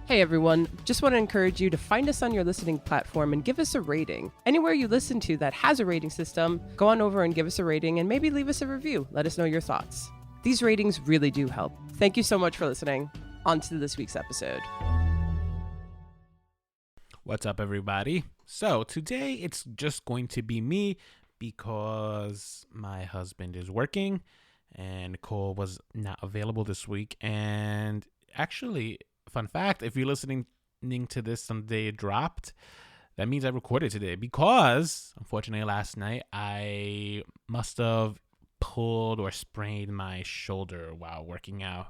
Hey everyone, just want to encourage you to find us on your listening platform and give us a rating. Anywhere you listen to that has a rating system, go on over and give us a rating and maybe leave us a review. Let us know your thoughts. These ratings really do help. Thank you so much for listening. On to this week's episode. What's up, everybody? So today it's just going to be me because my husband is working and Nicole was not available this week. And actually, fun fact, if you're listening to this on the day it dropped, that means I recorded today because, unfortunately, last night I must have pulled or sprained my shoulder while working out.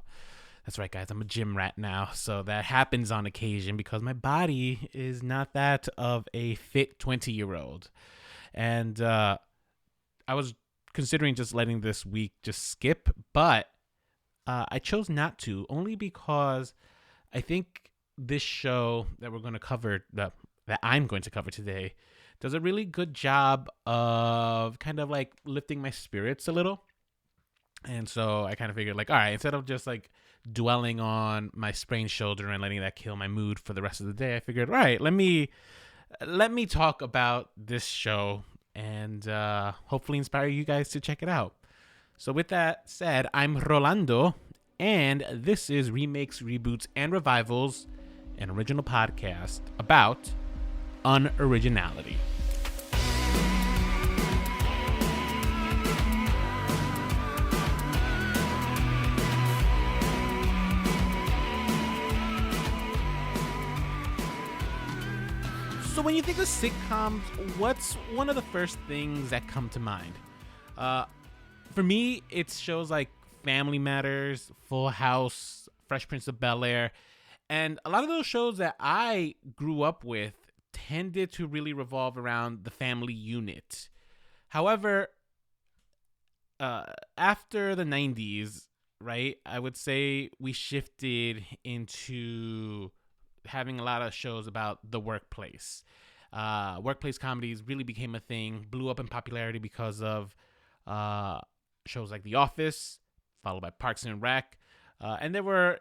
That's right, guys. I'm a gym rat now, so that happens on occasion because my body is not that of a fit 20-year-old. And I was considering just letting this week just skip, but I chose not to, only because I think this show that we're going to cover, that I'm going to cover today, does a really good job of kind of like lifting my spirits a little. And so I kind of figured, like, all right, instead of just like dwelling on my sprained shoulder and letting that kill my mood for the rest of the day, I figured, all right, let me talk about this show and hopefully inspire you guys to check it out. So with that said, I'm Rolando, and this is Remakes, Reboots, and Revivals, an original podcast about unoriginality. So when you think of sitcoms, what's one of the first things that come to mind? For me, it's shows like Family Matters, Full House, Fresh Prince of Bel-Air, and a lot of those shows that I grew up with tended to really revolve around the family unit. However, after the 90s, right, I would say we shifted into having a lot of shows about the workplace. Workplace comedies really became a thing, blew up in popularity because of shows like The Office, followed by Parks and Rec. And there were,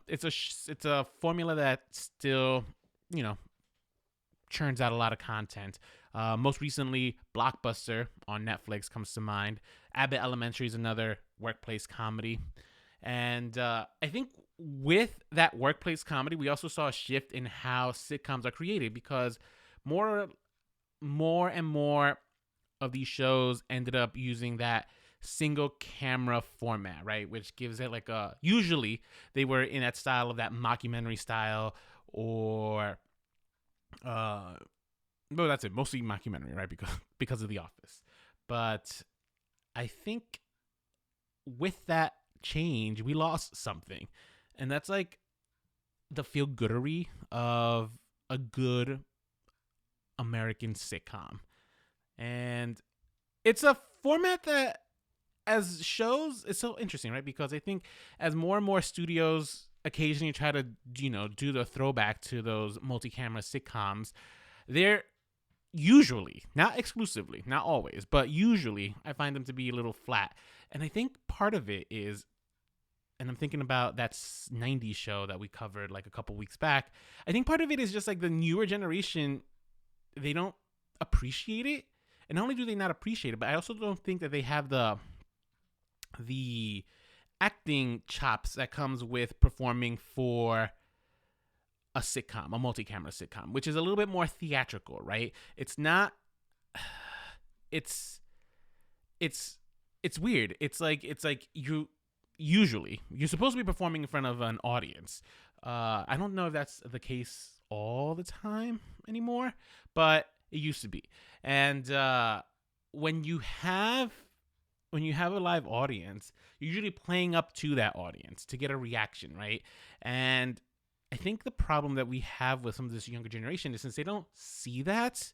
it's a formula that still, churns out a lot of content. Most recently, Blockbuster on Netflix comes to mind. Abbott Elementary is another workplace comedy. And I think with that workplace comedy, we also saw a shift in how sitcoms are created because more and more of these shows ended up using that single camera format, right? Which gives it like usually they were in that style of that mockumentary style or, well, that's it. Mostly mockumentary, right? Because of The Office. But I think with that change, we lost something. And that's like the feel-goodery of a good American sitcom. And it's a format that, as shows, it's so interesting, right? Because I think as more and more studios occasionally try to, do the throwback to those multi-camera sitcoms, they're usually, not exclusively, not always, but usually I find them to be a little flat. And I think part of it is, and I'm thinking about that 90s show that we covered like a couple weeks back, I think part of it is just like the newer generation, they don't appreciate it. And not only do they not appreciate it, but I also don't think that they have the acting chops that comes with performing for a sitcom, a multi-camera sitcom, which is a little bit more theatrical, right? It's not, it's weird. It's like you're supposed to be performing in front of an audience. I don't know if that's the case all the time anymore, but it used to be. And when you have a live audience, you're usually playing up to that audience to get a reaction, right? And I think the problem that we have with some of this younger generation is since they don't see that,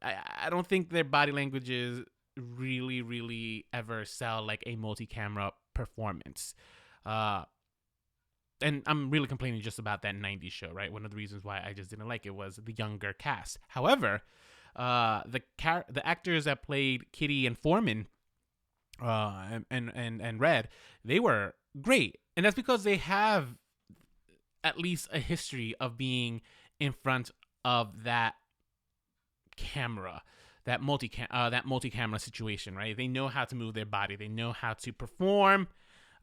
I don't think their body languages really, really ever sell like a multi-camera performance. And I'm really complaining just about that 90s show, right? One of the reasons why I just didn't like it was the younger cast. However, the actors that played Kitty and Foreman and Red, they were great. And that's because they have at least a history of being in front of that camera, that multi-camera situation, right? They know how to move their body. They know how to perform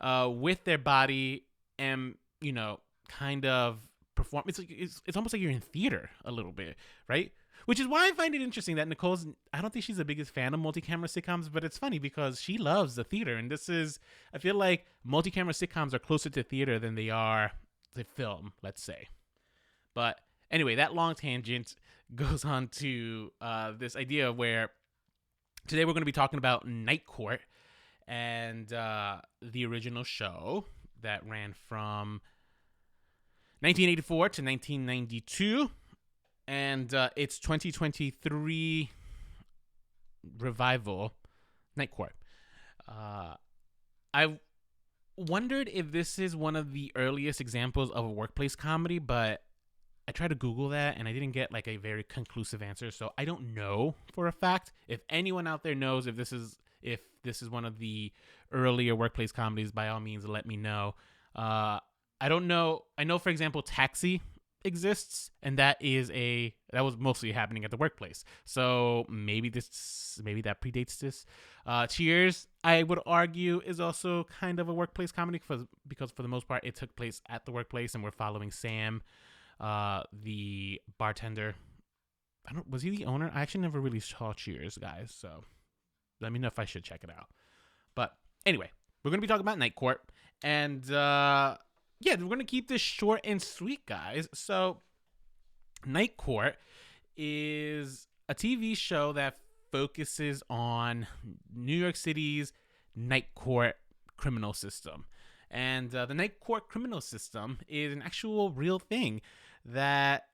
with their body, and kind of perform. It's almost like you're in theater a little bit, right? Which is why I find it interesting that Nicole's, I don't think she's the biggest fan of multi-camera sitcoms, but it's funny because she loves the theater. And I feel like multi-camera sitcoms are closer to theater than they are to film, let's say. But anyway, that long tangent goes on to this idea where today we're going to be talking about Night Court and the original show that ran from 1984 to 1992. And its 2023 revival, Night Court. I wondered if this is one of the earliest examples of a workplace comedy, but I tried to Google that and I didn't get like a very conclusive answer. So I don't know for a fact. If anyone out there knows if this is one of the earlier workplace comedies, by all means, let me know. I don't know. I know, for example, Taxi exists, and that was mostly happening at the workplace. So maybe that predates this. Cheers, I would argue, is also kind of a workplace comedy because for the most part it took place at the workplace, and we're following Sam, the bartender. Was he the owner? I actually never really saw Cheers, guys. So let me know if I should check it out. But anyway, we're gonna be talking about Night Court, and we're going to keep this short and sweet, guys. So, Night Court is a TV show that focuses on New York City's Night Court criminal system. And the Night Court criminal system is an actual real thing that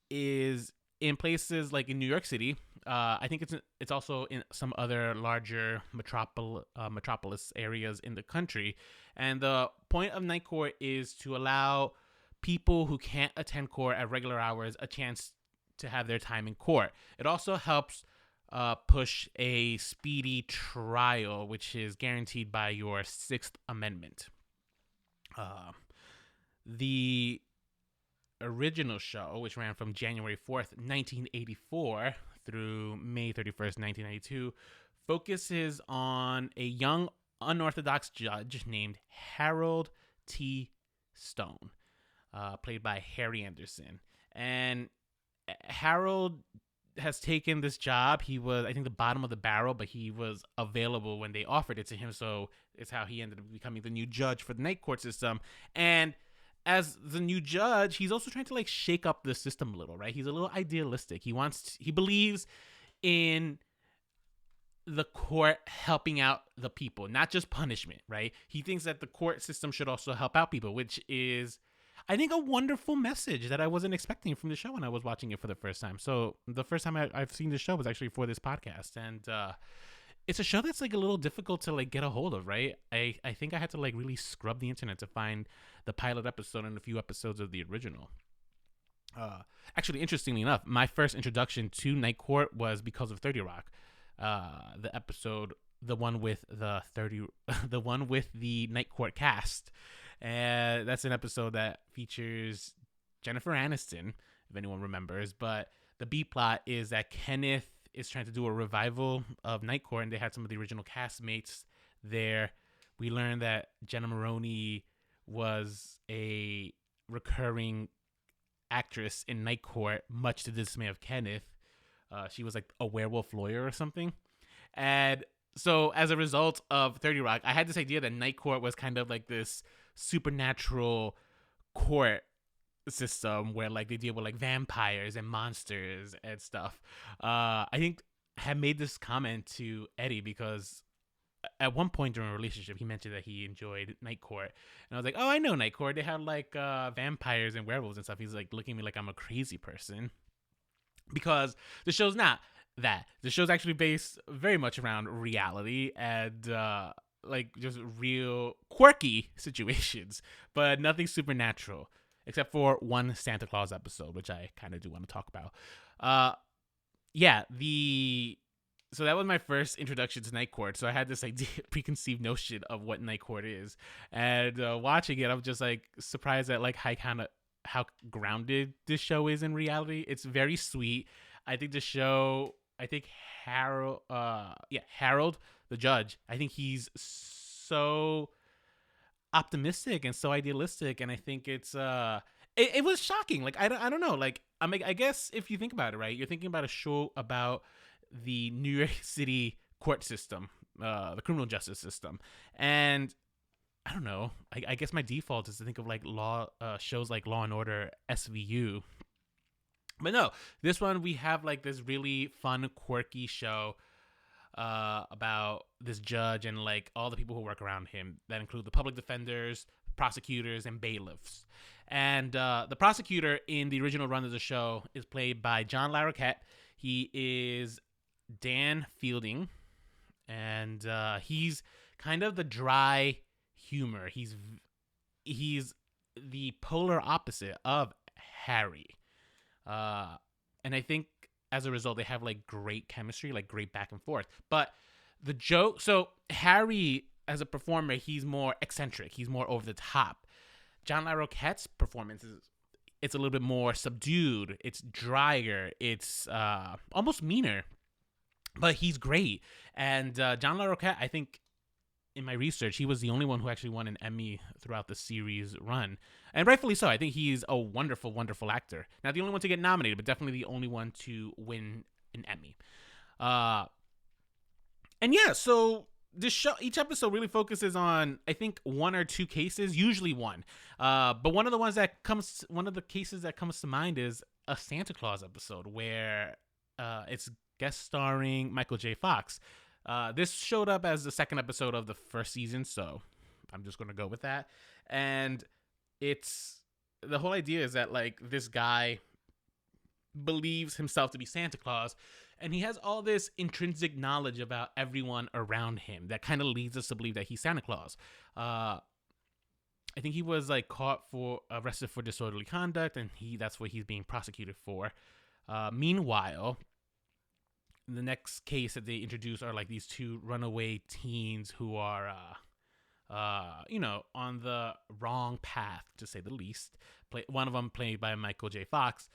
is in places like in New York City. I think it's also in some other larger metropolis areas in the country. And the point of Night Court is to allow people who can't attend court at regular hours a chance to have their time in court. It also helps push a speedy trial, which is guaranteed by your Sixth Amendment. The original show, which ran from January 4th, 1984 through May 31st, 1992, focuses on a young unorthodox judge named Harold T. Stone, played by Harry Anderson. And Harold has taken this job. He was, I think, the bottom of the barrel, but he was available when they offered it to him. So it's how he ended up becoming the new judge for the Night Court system. And as the new judge, he's also trying to like shake up the system a little, right? He's a little idealistic. He believes in the court helping out the people, not just punishment, right? He thinks that the court system should also help out people, which is, I think, a wonderful message that I wasn't expecting from the show when I was watching it for the first time. So the first time I've seen the show was actually for this podcast. And it's a show that's like a little difficult to like get a hold of, right? I think I had to like really scrub the internet to find the pilot episode and a few episodes of the original. Actually, interestingly enough, my first introduction to Night Court was because of 30 Rock. The episode, the one with the Night Court cast. And that's an episode that features Jennifer Aniston, if anyone remembers. But the B plot is that Kenneth is trying to do a revival of Night Court, and they had some of the original castmates there. We learned that Jenna Maroney was a recurring actress in Night Court, much to the dismay of Kenneth. She was like a werewolf lawyer or something. And so as a result of 30 Rock, I had this idea that Night Court was kind of like this supernatural court system where like they deal with like vampires and monsters and stuff. I think I had made this comment to Eddie because at one point during a relationship, he mentioned that he enjoyed Night Court. And I was like, oh, I know Night Court. They have like vampires and werewolves and stuff. He's like looking at me like I'm a crazy person. Because the show's not that. The show's actually based very much around reality and like just real quirky situations, but nothing supernatural, except for one Santa Claus episode, which I kind of do want to talk about. So that was my first introduction to Night Court. So I had this idea, preconceived notion of what Night Court is, and watching it, I'm just like surprised at like how kind of how grounded this show is in reality. It's very sweet. I think the show, I think Harold, the judge, I think he's so optimistic and so idealistic, and I think it was shocking. Like, I don't know. Like, I guess if you think about it, right, you're thinking about a show about the New York City court system, the criminal justice system, and I don't know. I guess my default is to think of like shows like Law and Order, SVU. But no, this one we have like this really fun, quirky show about this judge and like all the people who work around him. That include the public defenders, prosecutors, and bailiffs. And the prosecutor in the original run of the show is played by John Larroquette. He is Dan Fielding, and he's kind of the dry humor. He's the polar opposite of Harry. And I think as a result, they have like great chemistry, like great back and forth. But the joke, so Harry as a performer, he's more eccentric. He's more over the top. John Larroquette's performance it's a little bit more subdued. It's drier. It's almost meaner, but he's great. And John Larroquette, I think, in my research, he was the only one who actually won an Emmy throughout the series run. And rightfully so. I think he's a wonderful, wonderful actor. Not the only one to get nominated, but definitely the only one to win an Emmy. And yeah, so this show, each episode really focuses on, I think, one or two cases, usually one. But one of the cases that comes to mind is a Santa Claus episode where it's guest starring Michael J. Fox. This showed up as the second episode of the first season, so I'm just going to go with that. And the whole idea is that like this guy believes himself to be Santa Claus, and he has all this intrinsic knowledge about everyone around him that kind of leads us to believe that he's Santa Claus. I think he was like arrested for disorderly conduct, and that's what he's being prosecuted for. Meanwhile, the next case that they introduce are like these two runaway teens who are, on the wrong path, to say the least. One of them played by Michael J. Fox.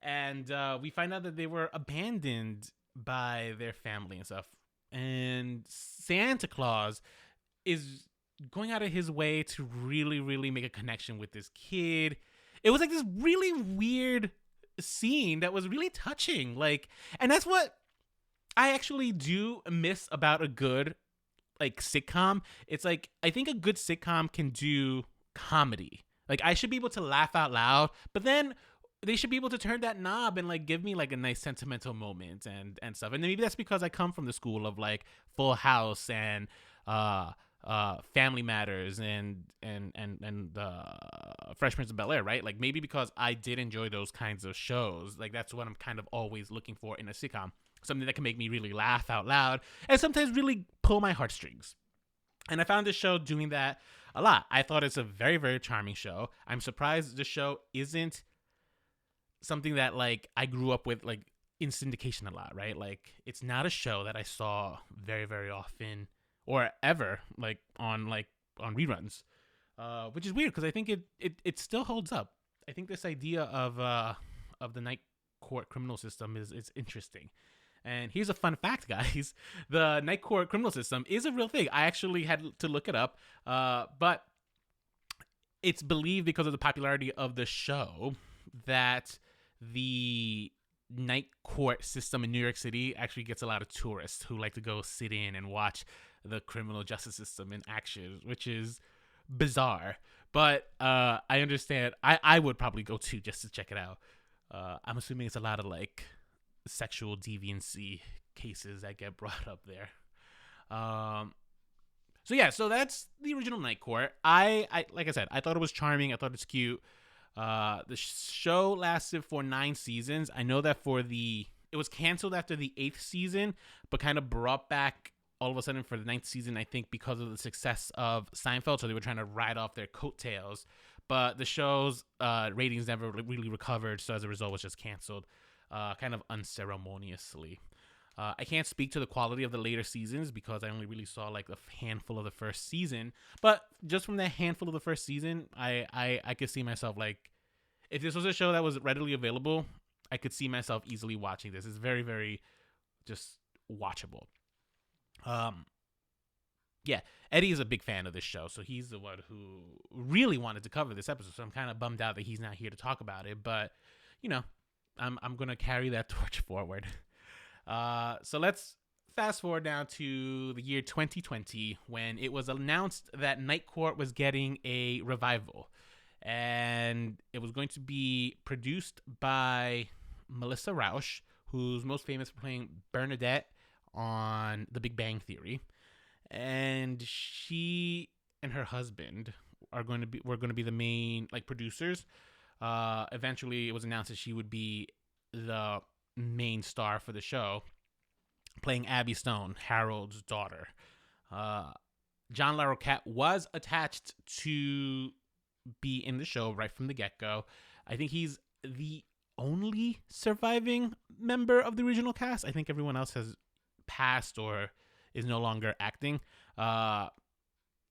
And we find out that they were abandoned by their family and stuff. And Santa Claus is going out of his way to really, really make a connection with this kid. It was like this really weird scene that was really touching. Like, and that's what I actually do miss about a good like sitcom. It's like, I think a good sitcom can do comedy. Like, I should be able to laugh out loud, but then they should be able to turn that knob and like give me like a nice sentimental moment and stuff. And maybe that's because I come from the school of like Full House and Family Matters and Fresh Prince of Bel-Air, right? Like, maybe because I did enjoy those kinds of shows, like that's what I'm kind of always looking for in a sitcom. Something that can make me really laugh out loud and sometimes really pull my heartstrings. And I found this show doing that a lot. I thought it's a very, very charming show. I'm surprised the show isn't something that like I grew up with like in syndication a lot, right? Like, it's not a show that I saw very, very often or ever like on reruns, which is weird because I think it still holds up. I think this idea of the night court criminal system is interesting. And here's a fun fact, guys. The night court criminal system is a real thing. I actually had to look it up, but it's believed because of the popularity of the show that the night court system in New York City actually gets a lot of tourists who like to go sit in and watch the criminal justice system in action, which is bizarre. But I understand. I would probably go too just to check it out. I'm assuming it's a lot of like sexual deviancy cases that get brought up there. So that's the original Night Court. I like I said, I thought it was charming. I thought it's cute. The show lasted for 9 seasons. I know that it was canceled after the 8th season, but kind of brought back all of a sudden for the 9th season, I think because of the success of Seinfeld. So they were trying to ride off their coattails, but the show's ratings never really recovered. So as a result, it was just canceled, kind of unceremoniously. I can't speak to the quality of the later seasons because I only really saw like a handful of the first season. But just from that handful of the first season, I could see myself like, if this was a show that was readily available, I could see myself easily watching this. It's very, very just watchable. Yeah, Eddie is a big fan of this show, so he's the one who really wanted to cover this episode. So I'm kind of bummed out that he's not here to talk about it, but I'm gonna carry that torch forward. So let's fast forward now to the year 2020 when it was announced that Night Court was getting a revival, and it was going to be produced by Mellisa Rauch, who's most famous for playing Bernadette on The Big Bang Theory. And she and her husband were going to be the main producers. Eventually, it was announced that she would be the main star for the show, playing Abby Stone, Harold's daughter. John Larroquette was attached to be in the show right from the get-go. I think he's the only surviving member of the original cast. I think everyone else has passed or is no longer acting. And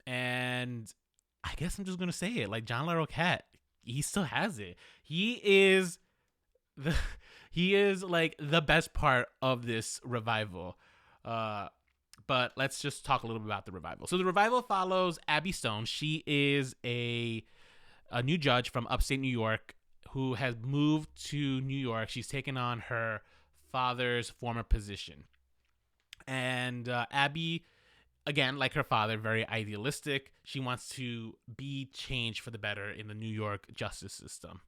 I guess I'm just going to say it. John Larroquette, he still has it. He is the best part of this revival. But let's just talk a little bit about the revival. So the revival follows Abby Stone. She is a new judge from upstate New York who has moved to New York. She's taken on her father's former position. And Abby, again, like her father, very idealistic. She wants to be changed for the better in the New York justice system.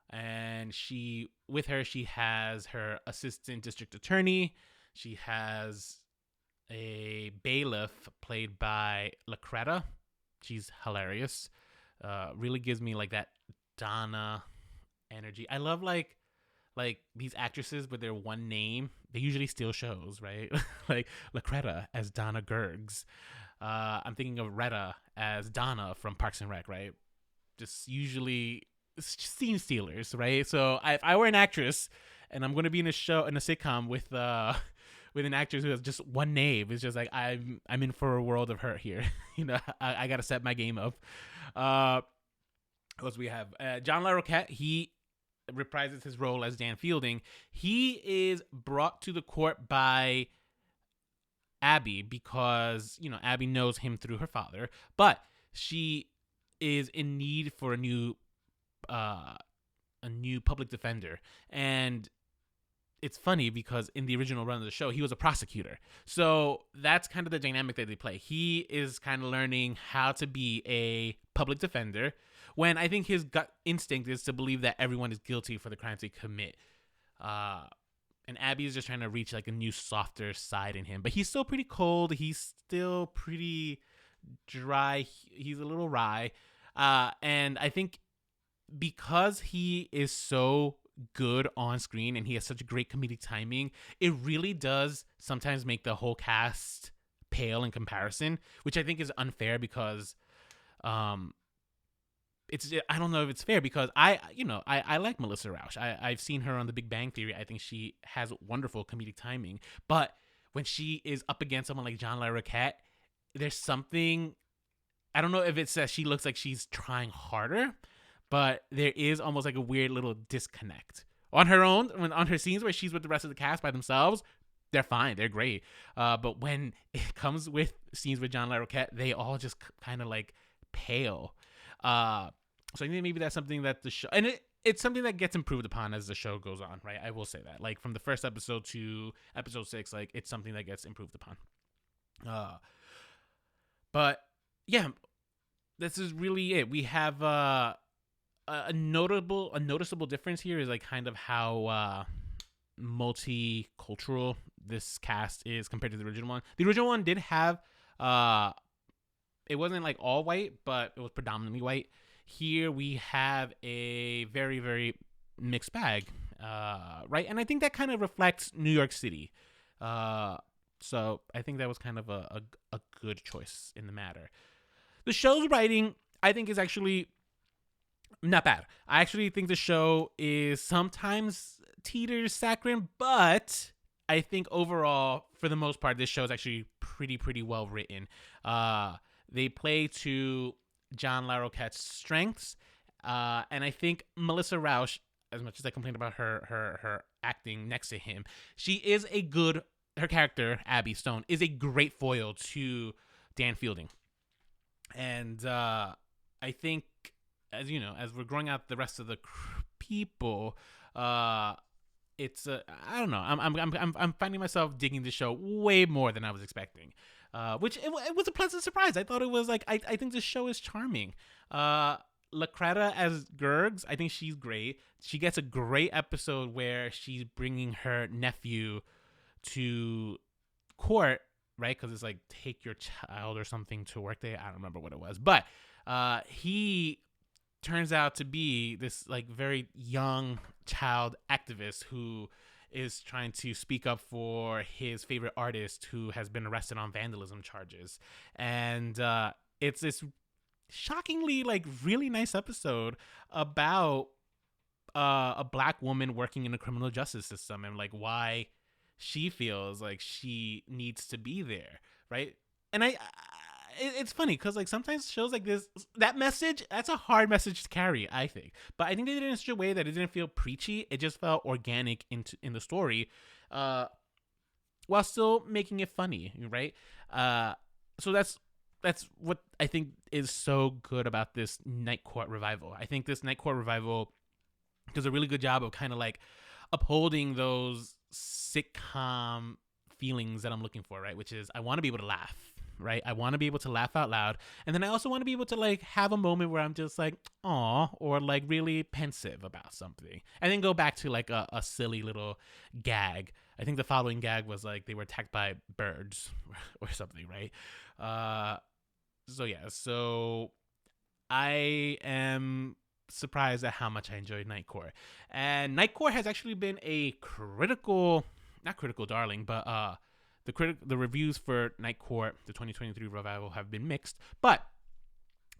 And she has her assistant district attorney. She has a bailiff played by Larroquette. She's hilarious. Really gives me that Donna energy. I love like these actresses with their one name. They usually steal shows, right? Like Larroquette as Donna Gergs. I'm thinking of Retta as Donna from Parks and Rec, right? Just usually scene stealers, right? So if I were an actress and I'm going to be in a sitcom with an actress who has just one name, it's just I'm in for a world of hurt here. I got to set my game up. What else we have? John Larroquette, he reprises his role as Dan Fielding. He is brought to the court by Abby because, Abby knows him through her father, but she is in need for a new public defender. And it's funny because in the original run of the show, he was a prosecutor. So that's kind of the dynamic that they play. He is kind of learning how to be a public defender when I think his gut instinct is to believe that everyone is guilty for the crimes they commit. And Abby is just trying to reach a new, softer side in him. But he's still pretty cold. He's still pretty dry. He's a little wry. And I think because he is so good on screen and he has such great comedic timing, it really does sometimes make the whole cast pale in comparison, which I think is unfair because I don't know if it's fair because I like Mellisa Rauch. I've seen her on The Big Bang Theory. I think she has wonderful comedic timing, but when she is up against someone like John Larroquette, there's something, I don't know if it's that she looks like she's trying harder, but there is almost a weird little disconnect. On her own, on her scenes where she's with the rest of the cast by themselves, they're fine. They're great. But when it comes with scenes with John Larroquette, they all just kind of pale. So I think maybe that's something that the show, and it's something that gets improved upon as the show goes on, right? I will say that. From the first episode to episode 6, it's something that gets improved upon. But yeah, this is really it. We have a noticeable difference here is kind of how multicultural this cast is compared to the original one. The original one did have it wasn't all white, but it was predominantly white. Here we have a very, very mixed bag, right? And I think that kind of reflects New York City. So I think that was kind of a good choice in the matter. The show's writing, I think, is actually not bad. I actually think the show is sometimes teeters saccharine, but I think overall, for the most part, this show is actually pretty well written. They play to John Larroquette's strengths. And I think Mellisa Rauch, as much as I complained about her acting next to him, she is a good. Her character Abby Stone is a great foil to Dan Fielding, and I think, as you know, as we're growing out the rest of the people, it's I don't know. I'm finding myself digging the show way more than I was expecting, which it was a pleasant surprise. I thought it was like I think this show is charming. Larroquette as Gergs, I think she's great. She gets a great episode where she's bringing her nephew to court, right? Because it's like take your child or something to work day. I don't remember what it was, but he turns out to be this like very young child activist who is trying to speak up for his favorite artist who has been arrested on vandalism charges, and it's this shockingly like really nice episode about a black woman working in the criminal justice system and like why she feels like she needs to be there, right? And it's funny because like sometimes shows like this, that message, that's a hard message to carry, I think. But I think they did it in such a way that it didn't feel preachy. It just felt organic in the story, while still making it funny, right? So that's what I think is so good about this Night Court revival. I think this Night Court revival does a really good job of kind of like upholding those sitcom feelings that I'm looking for, right? Which is I want to be able to laugh, right? I want to be able to laugh out loud. And then I also want to be able to like have a moment where I'm just like, aw, or like really pensive about something. And then go back to like a silly little gag. I think the following gag was like they were attacked by birds or something, right? So I am surprised at how much I enjoyed Night Court. And Night Court has actually been a not critical darling, but the reviews for Night Court, the 2023 revival, have been mixed, but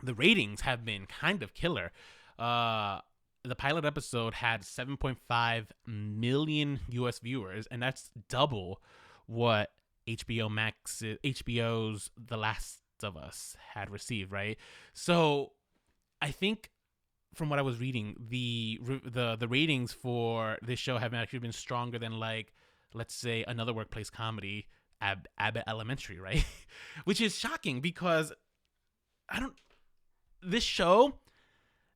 the ratings have been kind of killer. The pilot episode had 7.5 million US viewers, and that's double what HBO's The Last of Us had received, right? So I think from what I was reading, the ratings for this show have actually been stronger than like, let's say, another workplace comedy, Abbott Elementary, right? Which is shocking because this show,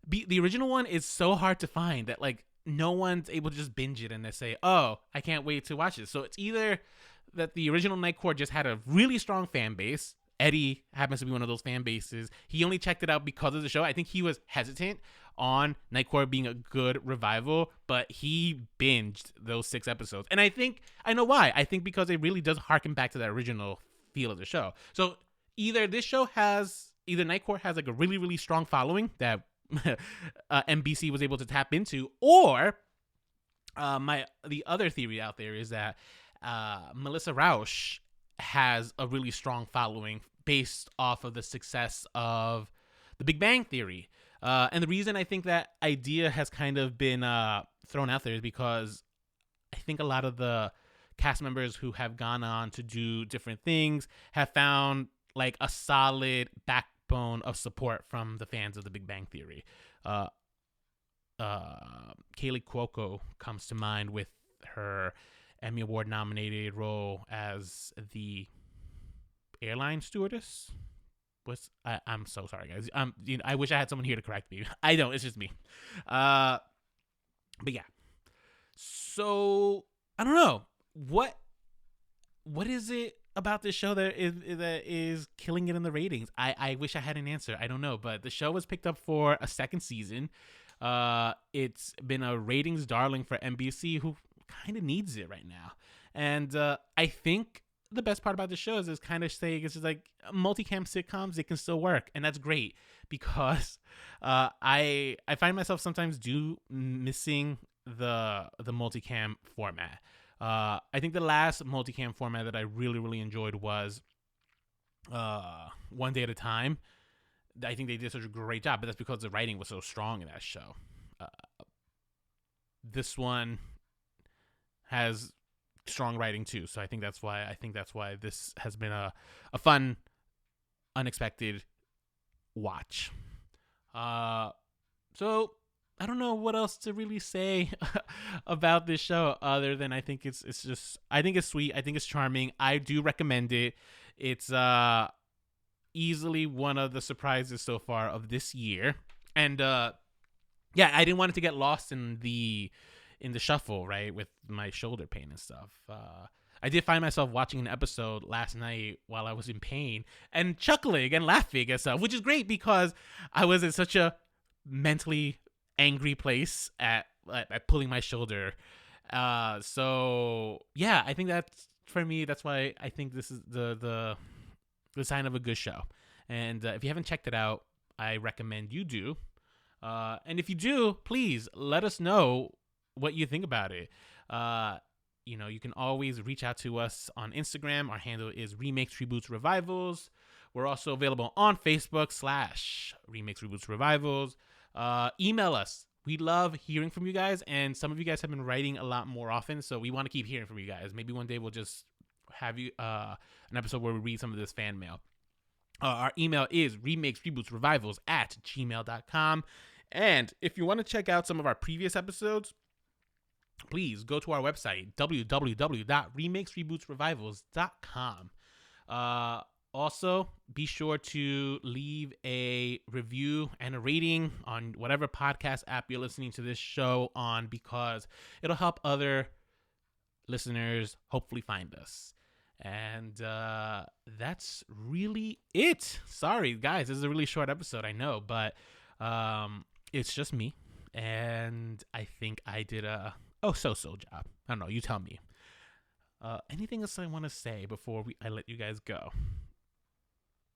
the original one is so hard to find that like no one's able to just binge it and they say, oh, I can't wait to watch it. So it's either that the original Night Court just had a really strong fan base. Eddie happens to be one of those fan bases. He only checked it out because of the show. I think he was hesitant on Night Court being a good revival, but he binged those 6 episodes. And I know why. I think because it really does harken back to that original feel of the show. So either Night Court has like a really, really strong following that NBC was able to tap into, or the other theory out there is that Mellisa Rauch has a really strong following based off of the success of The Big Bang Theory. And the reason I think that idea has kind of been thrown out there is because I think a lot of the cast members who have gone on to do different things have found like a solid backbone of support from the fans of The Big Bang Theory. Kaylee Cuoco comes to mind with her Emmy Award nominated role as the airline stewardess. I'm so sorry, guys. I wish I had someone here to correct me. I don't. It's just me. But yeah. So I don't know what is it about this show that is killing it in the ratings. I wish I had an answer. I don't know, but the show was picked up for a second season. It's been a ratings darling for NBC, who kind of needs it right now. And I think the best part about the show is kind of saying it's just like multicam sitcoms, they can still work, and that's great because I find myself sometimes missing the multicam format. I think the last multicam format that I really, really enjoyed was One Day at a Time. I think they did such a great job, but that's because the writing was so strong in that show. This one has strong writing too, so I think that's why this has been a fun, unexpected watch. So I don't know what else to really say about this show other than I think it's sweet. I think it's charming. I do recommend it. It's easily one of the surprises so far of this year. And yeah, I didn't want it to get lost in the shuffle, right, with my shoulder pain and stuff. I did find myself watching an episode last night while I was in pain and chuckling and laughing and stuff, which is great because I was in such a mentally angry place at pulling my shoulder. So yeah, I think that's, for me, that's why I think this is the sign of a good show. And if you haven't checked it out, I recommend you do. And if you do, please let us know what you think about it. You can always reach out to us on Instagram. Our handle is Remakes, Reboots, Revivals. We're also available on Facebook / Remakes, Reboots, Revivals. Email us. We love hearing from you guys, and some of you guys have been writing a lot more often, so we want to keep hearing from you guys. Maybe one day we'll just have you an episode where we read some of this fan mail. Our email is remakesrebootsrevivals@gmail.com. And if you want to check out some of our previous episodes, please go to our website, www.remakesrebootsrevivals.com. Also, be sure to leave a review and a rating on whatever podcast app you're listening to this show on, because it'll help other listeners hopefully find us. And that's really it. Sorry, guys, this is a really short episode, I know, but it's just me. And I think I did a so-so job. I don't know, you tell me. Anything else I want to say before I let you guys go?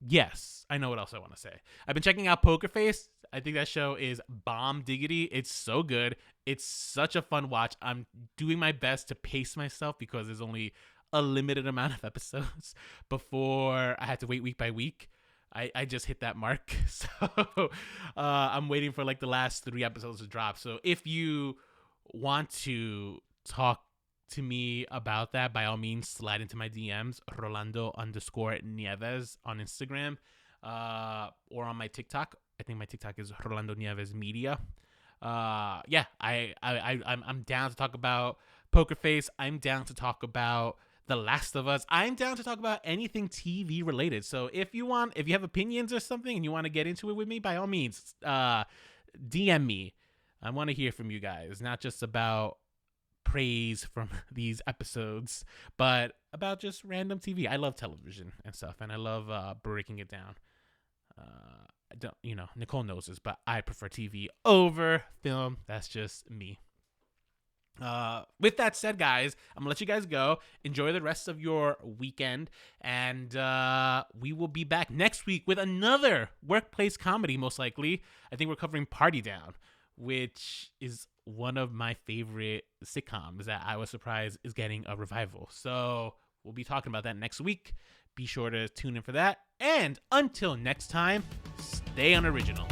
Yes, I know what else I want to say. I've been checking out Poker Face. I think that show is bomb diggity. It's so good. It's such a fun watch. I'm doing my best to pace myself because there's only a limited amount of episodes before I had to wait week by week. I just hit that mark. So I'm waiting for like the last 3 episodes to drop. So if you want to talk to me about that, by all means, slide into my DMs, Rolando_Nieves on Instagram, or on my TikTok. I think my TikTok is Rolando Nieves Media. Yeah, I'm down to talk about Poker Face. I'm down to talk about The Last of Us. I'm down to talk about anything TV related. So if you have opinions or something and you want to get into it with me, by all means, DM me. I want to hear from you guys, not just about praise from these episodes, but about just random TV. I love television and stuff, and I love breaking it down. I don't, Nicole knows this, but I prefer TV over film. That's just me. With that said, guys, I'm gonna let you guys go. Enjoy the rest of your weekend, and we will be back next week with another workplace comedy, most likely. I think we're covering Party Down, which is one of my favorite sitcoms that I was surprised is getting a revival. So we'll be talking about that next week. Be sure to tune in for that. And until next time, stay unoriginal.